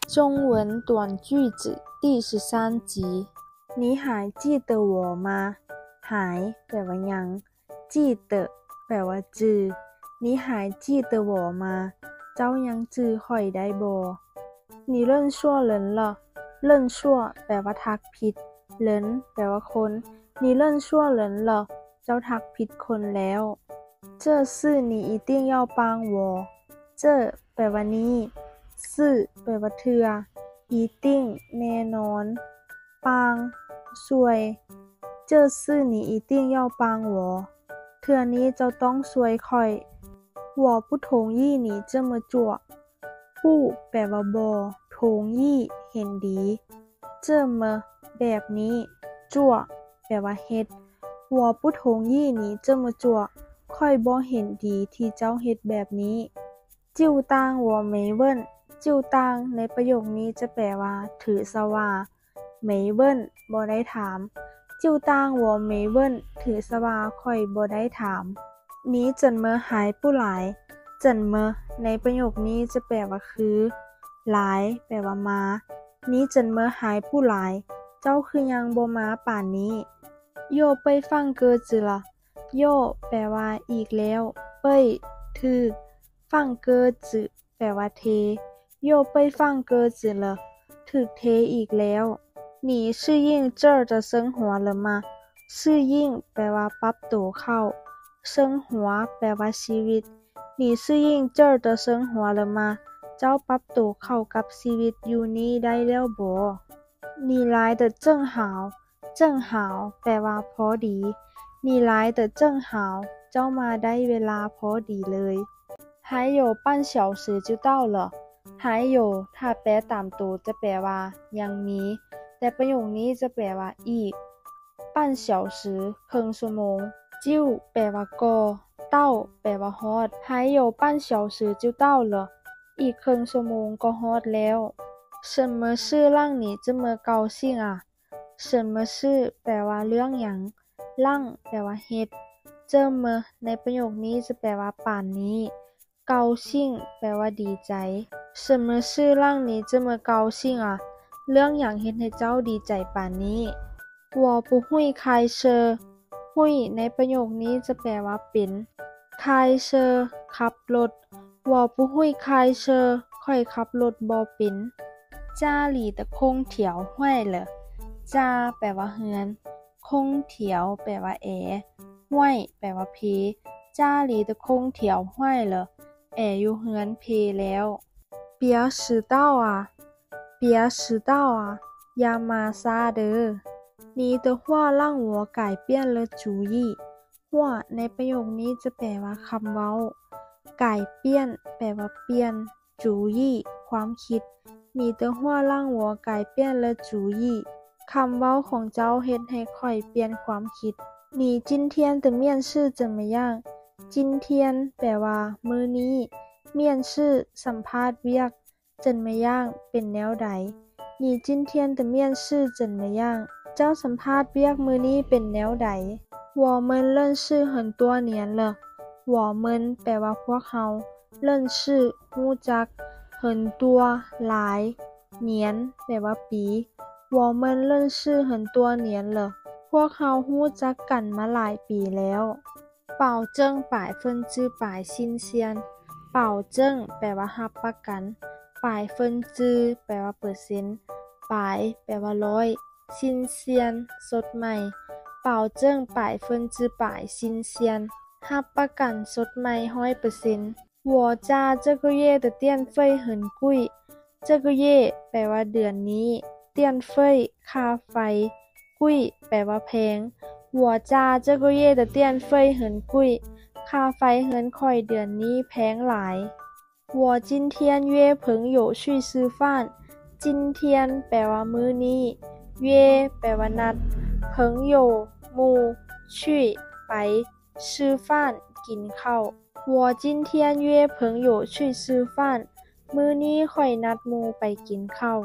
中文短句子第13集你还记得我吗หายแปลว่ายังจีเตอแปลว่าจือ你还记得我吗เจ้ายังจือข่อยได้บ่你认错人了认错แปลว่าทักผิด人แปลว่าคน你认错人了เจ้าทักผิดคนแล้ว这事你一定要帮我这แปลว่านี้ซื่อแปลว่าเทื่ออีติ้งแน่นอนปางสวย这事你一定要帮我เทื่อนี้เจ้าต้องช่วยข่อย我不同意你这么做ผู้แปลว่าบ่ทงยี่เห็นดีเจ้อมาแบบนี้จั่วแปลว่าเฮ็ด我不同意你这么做ค่อยบ่เห็นดีที่เจ้าเฮ็ดแบบนี้จิ้วตัง我没问จิ้วตังในประโยคนี้จะแปลว่าถือซะว่าไม่เวิ้นบ่ได้ถามจิ้วตัง我没问ถือซะว่าค่อยบ่ได้ถามนี้เจินเมอหายผู้หลายเจินเมอในประโยคนี้จะแปลว่าคือหลายแปลว่ามานี้เจินเมอหายผู้หลายเจ้าคือยังบ่มาป่านนี้โยไปฟังเกอจือละโยแปลว่าอีกแล้วเป้ยถือฟังเกอจือแปลว่าเทโยไปฟังเกอจือละถึกเทอีกแล้ว你适应这儿的生活了吗适应แปลว่าปรับตัวเข้า生活แปลว่าชีวิต你适应这儿的生活了吗เจ้าปรับตัวเข้ากับชีวิตอยู่นี้ได้แล้วบ่你来的正好正好แปลว่าพอดี你来的正好เจ้ามาได้เวลาพอดีเลย还有半小时就到了还有ถ้าแปลตามตัวจะแปลว่ายังมีแต่ประโยคนี้จะแปลว่าอีก半小时ครึ่งชั่วโมงจิ้วแปลว่าก็เต้าแปลว่าฮอด还有半小时就到了อีกครึ่งชั่วโมงก็ฮอดแล้ว什么事让你这么高兴啊什么事แปลว่าเรื่องหยังร่างแปลว่าเฮ็ดเจิมในประโยคนี้จะแปลว่าป่านนี้เกาชิ่งแปลว่าดีใจ什么事让你这么高兴啊เรื่องหยังเฮ็ดให้เจ้าดีใจป่านนี้我不会开车หุยในประโยคนี้จะแปลว่าเป็น开车ขับรถ我不会开车ค่อยขับรถบ่เป็น家里的空调坏了家แปลว่าเฮือน空调แปลว่าแอร์ห้วยแปลว่าเพ家里的空调坏了แอร์อยู่เฮือนเพแล้ว别迟到啊别迟到啊อย่ามาช้าเด้อ你的话让我改变了主意ว่าในประโยคนี้จะแปลว่าคำเว้า改变แปลว่าเปลี่ยน主意ความคิด你的话让我改变了主意คำเว้าของเจ้าเฮ็ดให้ข้อยเปลี่ยนความคิด你今天的面试怎么样今天แปลว่ามื้อนี้面试สัมภาษณ์เวียก怎么样เป็นแนวใด你今天的面试怎么样เจ้าสัมภาษณ์เวียกมื้อนี้เป็นแนวใด我们认识很多年了我们แปลว่าพวกเรา认识รู้จัก很多หลาย年แปลว่าปี我们认识很多年了พวกเรารู้จักกันมาหลายปีแล้ว保证100%新鲜保证แปลว่ารับประกัน100%แปลว่าเปอร์เซ็นต์100แปลว่า100新鲜สดใหม่保证100%新鲜รับประกันสดใหม่ 100% 我家这个月的电费很贵这个月แปลว่าเดือนนี้电费ค่าไฟกุ้ยแปลว่าแพง我家这个月的电费很贵ค่าไฟเฮือนข้อยเดือนนี้แพงหลาย我今天约朋友去吃饭今天แปลว่ามื้อนี้约แปลว่านัด朋友หมู่去ไป吃饭กินข้าว我今天约朋友去吃饭มื้อนี้ข้อยนัดหมู่ไปกินข้าว